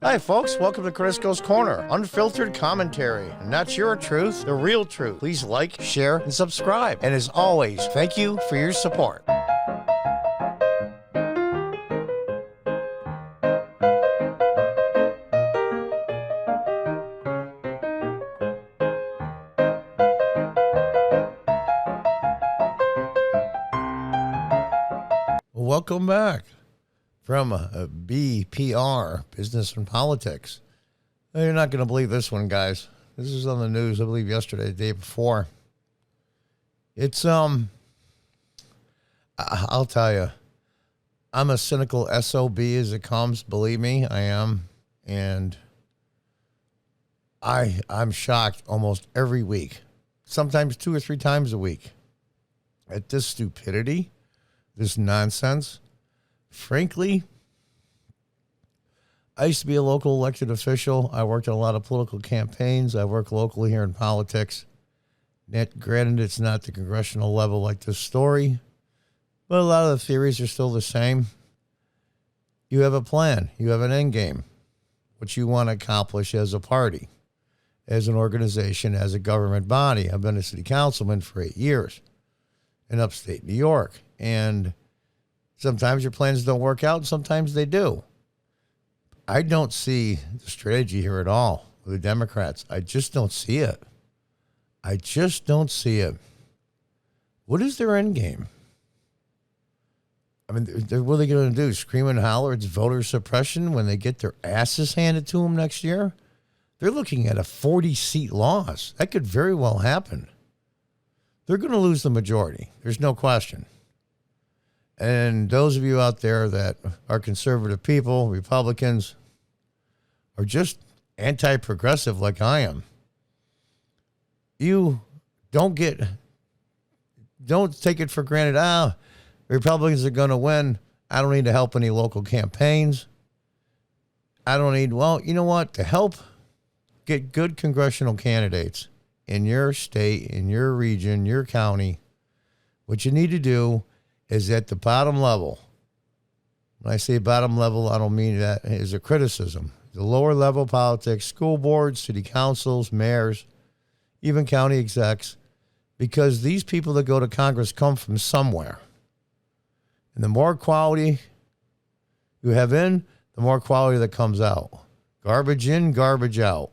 Hi, folks. Welcome to Crisco's Corner. Unfiltered commentary. Not your truth, the real truth. Please like, share, and subscribe. And as always, thank you for your support. Welcome back from BPR, Business and Politics. You're not going to believe this one, guys. This is on the news, I believe, yesterday, the day before. It's, I'll tell you, I'm a cynical SOB as it comes. Believe me, I am. And I'm shocked almost every week, sometimes 2 or 3 times a week, at this stupidity, this nonsense. Frankly, I used to be a local elected official. I worked on a lot of political campaigns. I work locally here in politics. Granted, it's not the congressional level like this story, but a lot of the theories are still the same. You have a plan. You have an end game, what you want to accomplish as a party, as an organization, as a government body. I've been a city councilman for 8 years in upstate New York, and sometimes your plans don't work out, and sometimes they do. I don't see the strategy here at all with the Democrats. I just don't see it. I just don't see it. What is their end game? I mean, what are they going to do? Scream and holler it's voter suppression when they get their asses handed to them next year? They're looking at a 40-seat loss. That could very well happen. They're going to lose the majority. There's no question. And those of you out there that are conservative people, Republicans, or just anti-progressive like I am, you don't take it for granted. Republicans are going to win. I don't need to help any local campaigns. I don't need, well, you know what? To help get good congressional candidates in your state, in your region, your county, what you need to do is at the bottom level. When I say bottom level, I don't mean that as a criticism. The lower level politics, school boards, city councils, mayors, even county execs, because these people that go to Congress come from somewhere. And the more quality you have in, the more quality that comes out. Garbage in, garbage out.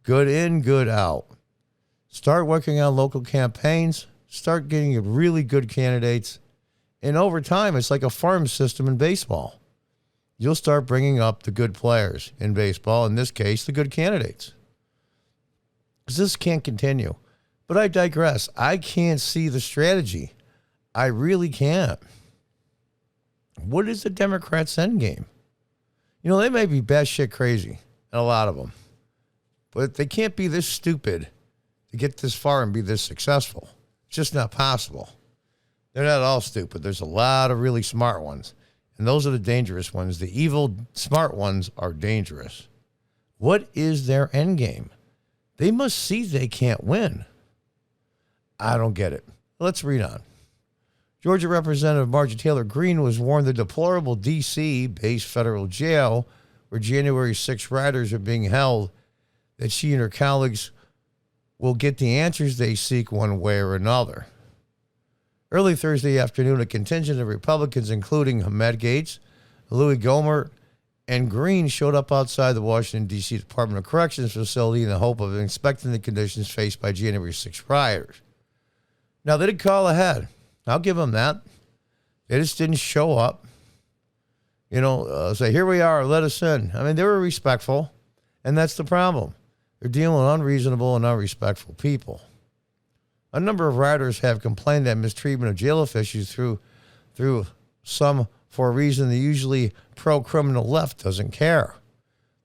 Good in, good out. Start working on local campaigns. Start getting really good candidates. And over time, it's like a farm system in baseball. You'll start bringing up the good players in baseball, in this case, the good candidates. Because this can't continue. But I digress. I can't see the strategy. I really can't. What is the Democrats' endgame? You know, they may be batshit crazy, and a lot of them. But they can't be this stupid to get this far and be this successful. It's just not possible. They're not all stupid. There's a lot of really smart ones. And those are the dangerous ones. The evil, smart ones are dangerous. What is their end game? They must see they can't win. I don't get it. Let's read on. Georgia Representative Marjorie Taylor Greene was warned the deplorable D.C.-based federal jail where January 6 rioters are being held that she and her colleagues will get the answers they seek one way or another. Early Thursday afternoon, a contingent of Republicans, including Ahmed Gates, Louis Gohmert, and Green, showed up outside the Washington, D.C. Department of Corrections facility in the hope of inspecting the conditions faced by January 6 rioters. Now, they did call ahead. I'll give them that. They just didn't show up. Say, here we are, let us in. I mean, they were respectful, and that's the problem. They're dealing with unreasonable and unrespectful people. A number of rioters have complained that mistreatment of jail officials through some for a reason the usually pro-criminal left doesn't care.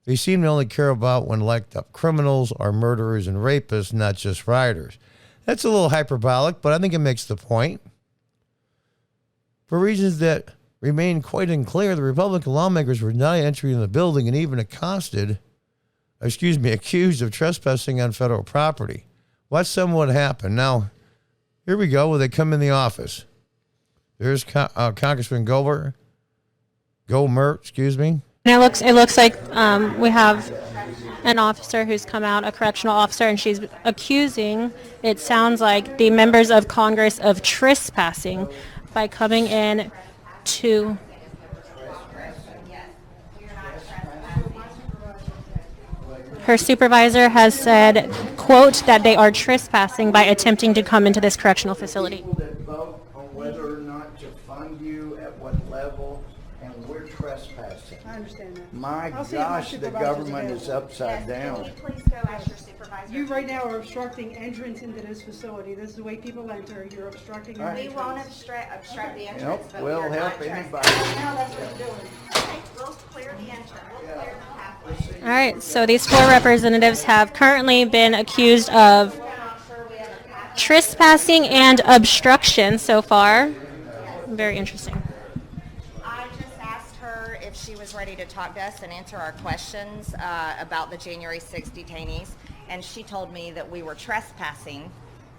They seem to only care about when locked-up criminals are murderers and rapists, not just rioters. That's a little hyperbolic, but I think it makes the point. For reasons that remain quite unclear, the Republican lawmakers were denied entry in the building and even accused of trespassing on federal property. Watch somewhat happen. Now, here we go. When they come in the office, there's Congressman Gohmert, And it looks like we have an officer who's come out, a correctional officer, and she's accusing, it sounds like, the members of Congress of trespassing by coming in to. Her supervisor has said, quote, that they are trespassing by attempting to come into this correctional facility. People that vote on whether or not to fund you at what level, and we're trespassing. I understand that. My I'll see if my gosh, the supervisor's government is available. upside Can down. you please go ask your supervisor? You right now are obstructing entrance into this facility. This is the way people enter. You're obstructing your We won't entrance. obstruct the entrance, Nope, but we'll we are help not anybody. trespassing. Now that's what you're doing. Okay, we'll clear the entrance, we'll clear the pathway. All right, so these four representatives have currently been accused of We're not sure we have a pathway. trespassing and obstruction so far. Very interesting. I just asked her if she was ready to talk to us and answer our questions about the January 6th detainees, and she told me that we were trespassing.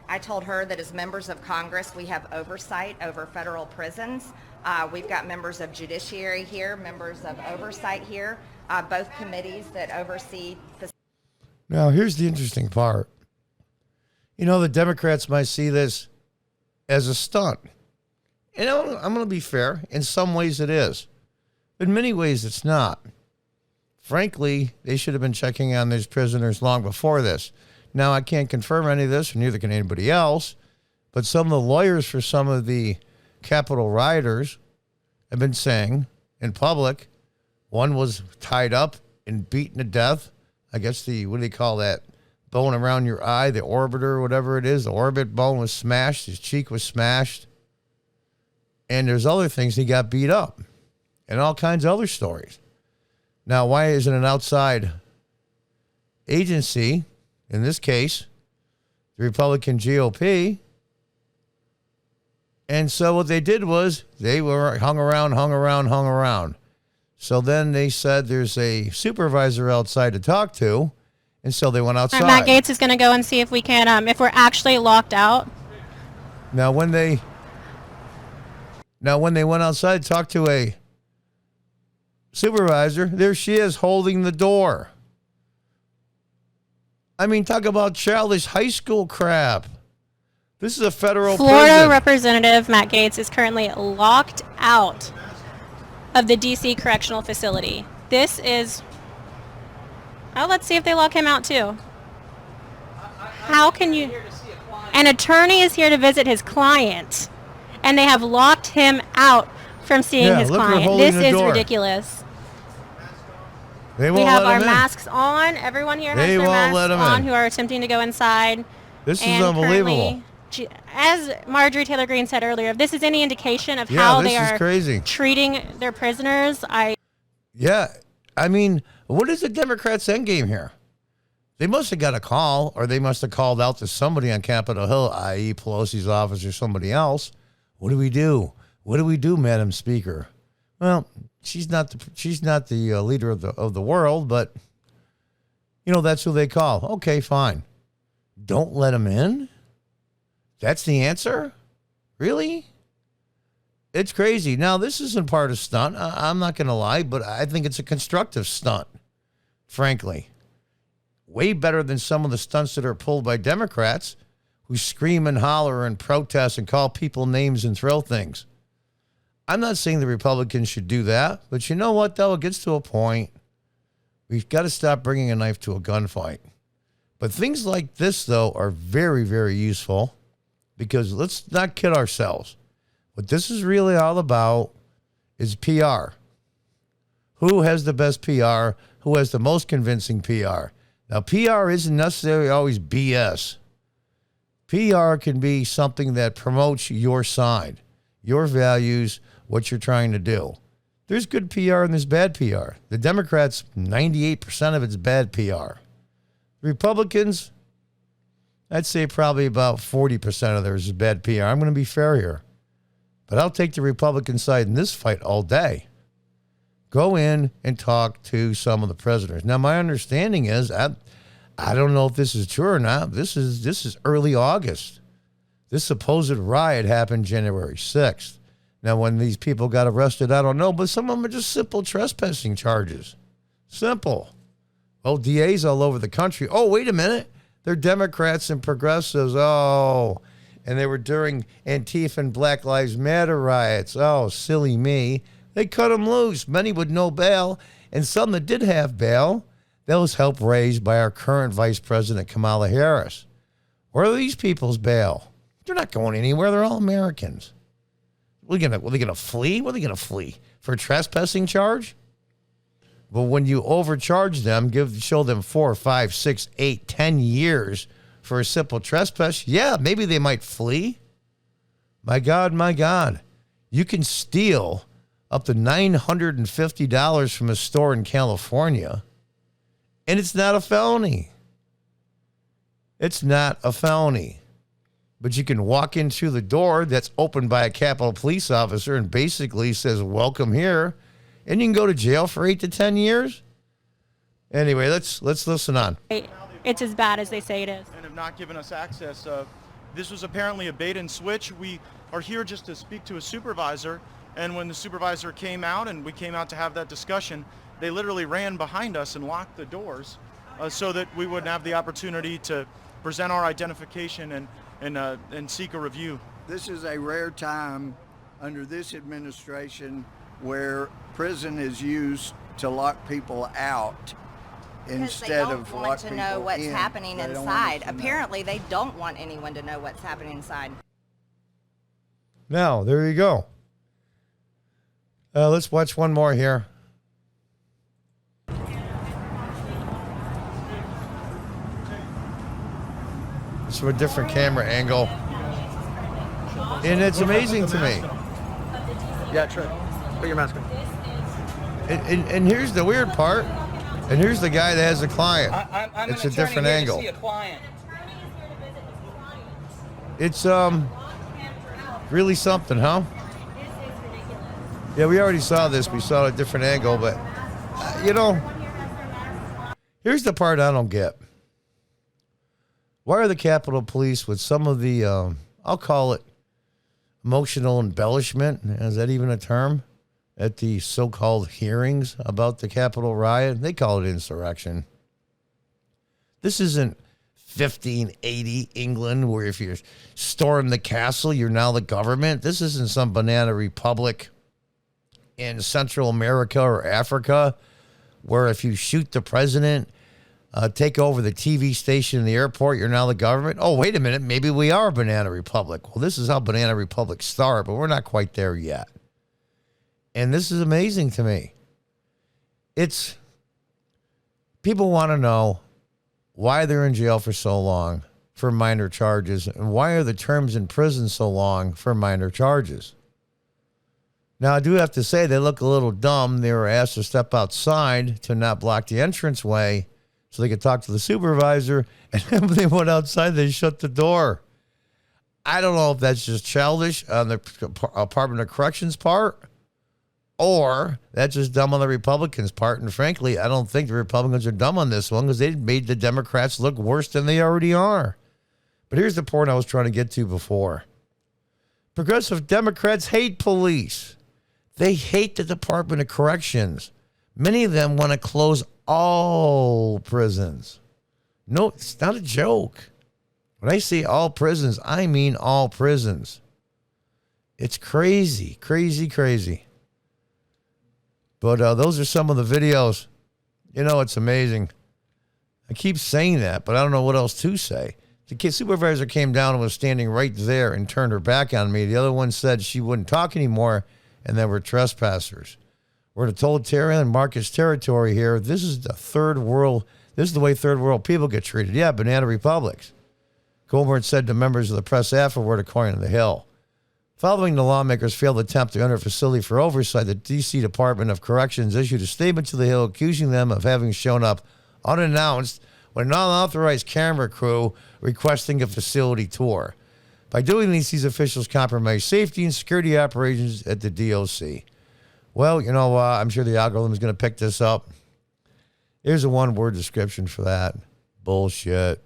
I told her that as members of Congress, we have oversight over federal prisons. We've got members of judiciary here, members of oversight here, both committees that oversee the. Now, here's the interesting part. You know, the Democrats might see this as a stunt. And I'm going to be fair. In some ways it is. In many ways it's not. Frankly, they should have been checking on these prisoners long before this. Now, I can't confirm any of this, and neither can anybody else, but some of the lawyers for some of the Capitol rioters have been saying in public, one was tied up and beaten to death. I guess what do they call that? Bone around your eye, the orbiter, whatever it is. The orbit bone was smashed. His cheek was smashed. And there's other things. He got beat up and all kinds of other stories. Now, why isn't an outside agency, in this case, the Republican GOP? And so what they did was they were hung around. So then they said there's a supervisor outside to talk to. And so they went outside. Matt Gaetz is going to go and see if we can, if we're actually locked out. Now, when they went outside to talk to a supervisor, there she is holding the door. I mean, talk about childish high school crap. This is a federal Florida prison. Representative Matt Gaetz is currently locked out of the D.C. Correctional Facility. This is... Oh, let's see if they lock him out, too. How can you... An attorney is here to visit his client, and they have locked him out from seeing his look, they're client. holding This the is door. ridiculous. They We won't have let our him in. masks on. Everyone here has They their won't let masks 'em on in. who are attempting to go inside. This is And unbelievable. currently, as Marjorie Taylor Greene said earlier, if this is any indication of Yeah, how this they is are crazy. treating their prisoners, Yeah, I mean, what is the Democrats' endgame here? They must have got a call, or they must have called out to somebody on Capitol Hill, i.e. Pelosi's office or somebody else. What do we do? What do we do, Madam Speaker? Well, she's not the leader of the world, but you know that's who they call. Okay, fine. Don't let them in. That's the answer? Really? It's crazy. Now, this isn't part of stunt. I'm not going to lie, but I think it's a constructive stunt, frankly. Way better than some of the stunts that are pulled by Democrats who scream and holler and protest and call people names and throw things. I'm not saying the Republicans should do that, but you know what, though? It gets to a point. We've got to stop bringing a knife to a gunfight. But things like this, though, are very, very useful because let's not kid ourselves. What this is really all about is PR. Who has the best PR? Who has the most convincing PR? Now, PR isn't necessarily always BS. PR can be something that promotes your side, your values, what you're trying to do. There's good PR and there's bad PR. The Democrats, 98% of it's bad PR. The Republicans, I'd say probably about 40% of theirs is bad PR. I'm going to be fair here. But I'll take the Republican side in this fight all day. Go in and talk to some of the prisoners. Now, my understanding is, I don't know if this is true or not. This is early August. This supposed riot happened January 6th. Now, when these people got arrested, I don't know, but some of them are just simple trespassing charges. Simple. Oh, DAs all over the country. Oh, wait a minute. They're Democrats and progressives. Oh, and they were during Antifa and Black Lives Matter riots. Oh, silly me. They cut them loose, many with no bail, and some that did have bail, that was help raised by our current Vice President, Kamala Harris. Where are these people's bail? They're not going anywhere. They're all Americans. Were they gonna flee? What are they gonna flee? For a trespassing charge? But when you overcharge them, show them 4, 5, 6, 8, 10 years for a simple trespass, yeah, maybe they might flee. My God. You can steal up to $950 from a store in California, and it's not a felony. It's not a felony. But you can walk in through the door that's opened by a Capitol Police officer and basically says, welcome here, and you can go to jail for 8 to 10 years. Anyway, let's listen on. It's as bad as they say it is. And have not given us access. This was apparently a bait and switch. We are here just to speak to a supervisor, and when the supervisor came out and we came out to have that discussion, they literally ran behind us and locked the doors so that we wouldn't have the opportunity to present our identification and seek a review. This is a rare time under this administration where prison is used to lock people out instead of lock people in. Because they don't want to know what's happening They don't want inside. us to know. Apparently, they don't want anyone to know what's happening inside. Now, there you go. Let's watch one more here. It's from a different camera angle. And it's amazing to me. Yeah, Trey. Put your mask on. And here's the weird part. And here's the guy that has a client. I'm It's an a attorney different here angle. To see a client. It's really something, huh? Yeah, we already saw this. We saw a different angle, but here's the part I don't get. Why are the Capitol Police with some of the, I'll call it emotional embellishment, is that even a term, at the so-called hearings about the Capitol riot? They call it insurrection. This isn't 1580 England, where if you storm the castle, you're now the government. This isn't some banana republic in Central America or Africa, where if you shoot the president, take over the TV station in the airport, you're now the government. Oh, wait a minute, maybe we are a banana republic. Well, this is how banana republics start, but we're not quite there yet. And this is amazing to me. People want to know why they're in jail for so long for minor charges, and why are the terms in prison so long for minor charges. Now, I do have to say they look a little dumb. They were asked to step outside to not block the entranceway so they could talk to the supervisor, and then when they went outside, they shut the door. I don't know if that's just childish on the Department of Corrections part, or that's just dumb on the Republicans' part. And frankly, I don't think the Republicans are dumb on this one, because they made the Democrats look worse than they already are. But here's the point I was trying to get to before. Progressive Democrats hate police. They hate the Department of Corrections. Many of them want to close all prisons. No, it's not a joke. When I say all prisons, I mean all prisons. It's crazy, crazy, crazy. But those are some of the videos. It's amazing. I keep saying that, but I don't know what else to say. The supervisor came down and was standing right there and turned her back on me. The other one said she wouldn't talk anymore, and they were trespassers. We're in a totalitarian Marcus territory here. This is the third world. This is the way third world people get treated. Yeah, banana republics. Colbert said to members of the press afterward, according to The Hill. Following the lawmakers' failed attempt to enter a facility for oversight, the D.C. Department of Corrections issued a statement to The Hill accusing them of having shown up unannounced with an unauthorized camera crew requesting a facility tour. By doing these officials compromise safety and security operations at the DOC. Well, I'm sure the algorithm is going to pick this up. Here's a one-word description for that. Bullshit.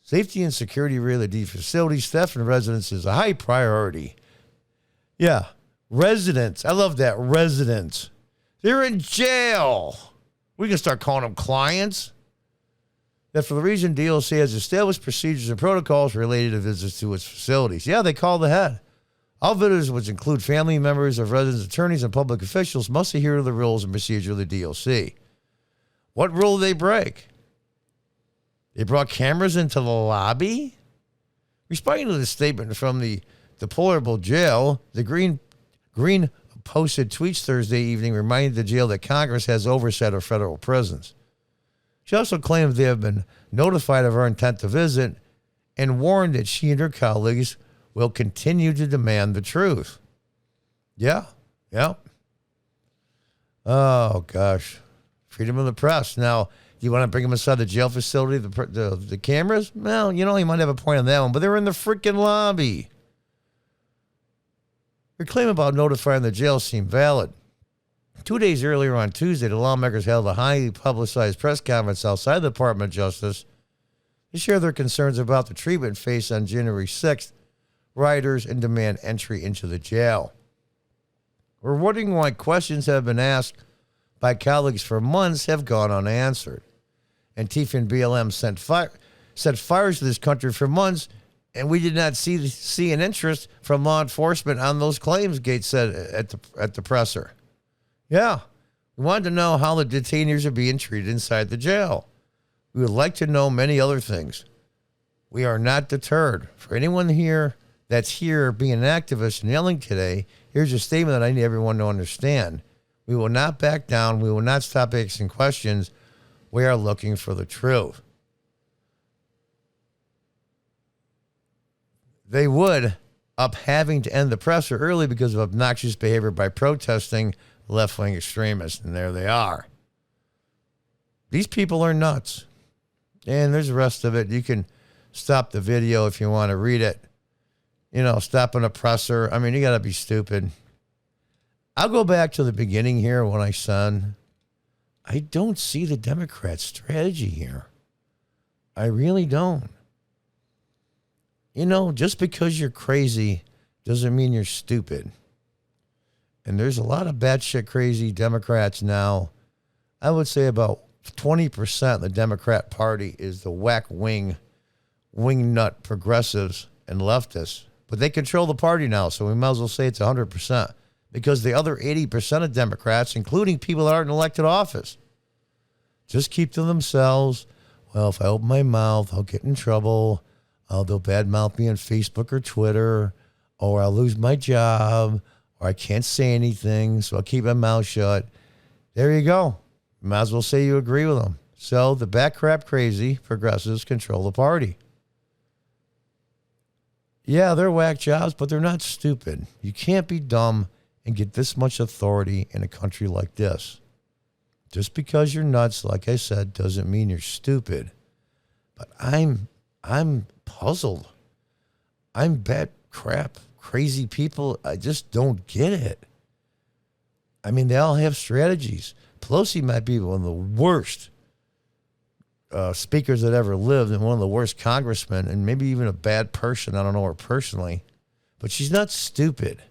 Safety and security of the facility, staff, and residents is a high priority. Yeah, Residents. I love that. Residents. They're in jail. We can start calling them clients. That for the reason DLC has established procedures and protocols related to visits to its facilities. Yeah, they call the head. All visitors, which include family members of residents, attorneys, and public officials, must adhere to the rules and procedure of the DLC. What rule did they break? They brought cameras into the lobby? Responding to the statement from the deplorable jail, the Green posted tweets Thursday evening reminding the jail that Congress has oversight of federal prisons. She also claimed they have been notified of her intent to visit and warned that she and her colleagues will continue to demand the truth. Yeah. Oh, gosh. Freedom of the press. Now, do you want to bring them inside the jail facility, the cameras? Well, you might have a point on that one, but they're in the freaking lobby. Your claim about notifying the jail seemed valid. 2 days earlier on Tuesday, the lawmakers held a highly publicized press conference outside the Department of Justice to share their concerns about the treatment faced on January 6th, rioters, and demand entry into the jail. We're wondering why questions have been asked by colleagues for months have gone unanswered. Antifa and BLM set fires to this country for months, and we did not see an interest from law enforcement on those claims, Gates said at the presser. Yeah, we wanted to know how the detainees are being treated inside the jail. We would like to know many other things. We are not deterred. For anyone here that's here being an activist and yelling today, here's a statement that I need everyone to understand. We will not back down. We will not stop asking questions. We are looking for the truth. They would up having to end the presser early because of obnoxious behavior by protesting left-wing extremists, and there they are. These people are nuts. And there's the rest of it. You can stop the video if you want to read it. Stopping a presser. I mean, you got to be stupid. I'll go back to the beginning here when I said, I don't see the Democrats' strategy here. I really don't. Just because you're crazy doesn't mean you're stupid. And there's a lot of batshit crazy Democrats now. I would say about 20% of the Democrat Party is the whack wing nut progressives and leftists. But they control the party now, so we might as well say it's 100%. Because the other 80% of Democrats, including people that aren't in elected office, just keep to themselves. Well, if I open my mouth, I'll get in trouble. They'll badmouth me on Facebook or Twitter, or I'll lose my job, or I can't say anything, so I'll keep my mouth shut. There you go. Might as well say you agree with them. So the backcrap crazy progressives control the party. Yeah, they're whack jobs, but they're not stupid. You can't be dumb and get this much authority in a country like this. Just because you're nuts, like I said, doesn't mean you're stupid. But I'm puzzled. I'm bad crap, crazy people. I just don't get it. I mean, they all have strategies. Pelosi might be one of the worst speakers that ever lived and one of the worst congressmen and maybe even a bad person. I don't know her personally. But she's not stupid.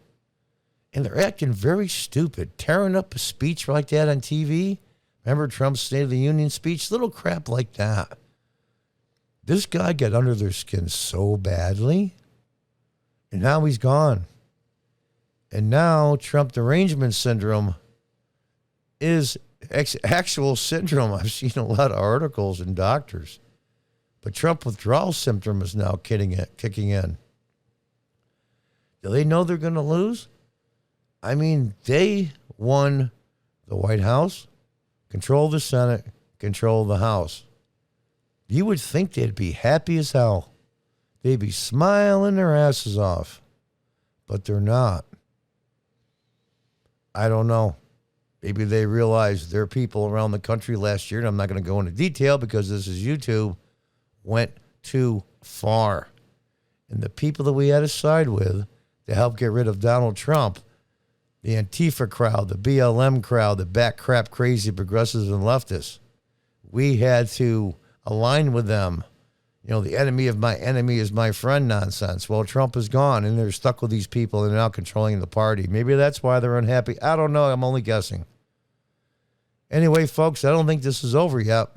And they're acting very stupid. Tearing up a speech like that on TV. Remember Trump's State of the Union speech? Little crap like that. This guy got under their skin so badly. And now he's gone. And now Trump derangement syndrome is actual syndrome. I've seen a lot of articles and doctors. But Trump withdrawal syndrome is now kicking in. Do they know they're going to lose? I mean, they won the White House, control the Senate, control the House. You would think they'd be happy as hell. They'd be smiling their asses off. But they're not. I don't know. Maybe they realized their people around the country last year, and I'm not going to go into detail because this is YouTube, went too far. And the people that we had to side with to help get rid of Donald Trump, the Antifa crowd, the BLM crowd, the back crap crazy progressives and leftists, we had to align with them The enemy of my enemy is my friend nonsense. Well, Trump is gone, and they're stuck with these people, and they're now controlling the party. Maybe that's why they're unhappy. I don't know. I'm only guessing. Anyway, folks, I don't think this is over yet.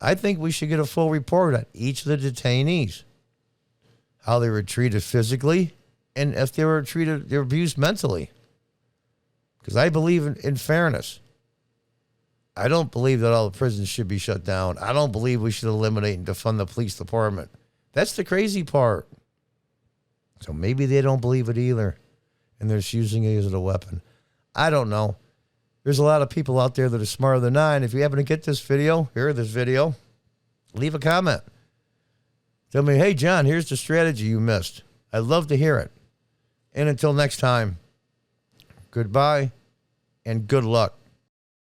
I think we should get a full report on each of the detainees, how they were treated physically, and if they were abused mentally. Because I believe in fairness. I don't believe that all the prisons should be shut down. I don't believe we should eliminate and defund the police department. That's the crazy part. So maybe they don't believe it either, and they're just using it as a weapon. I don't know. There's a lot of people out there that are smarter than I, and if you happen to get this video, leave a comment. Tell me, hey, John, here's the strategy you missed. I'd love to hear it. And until next time, goodbye and good luck.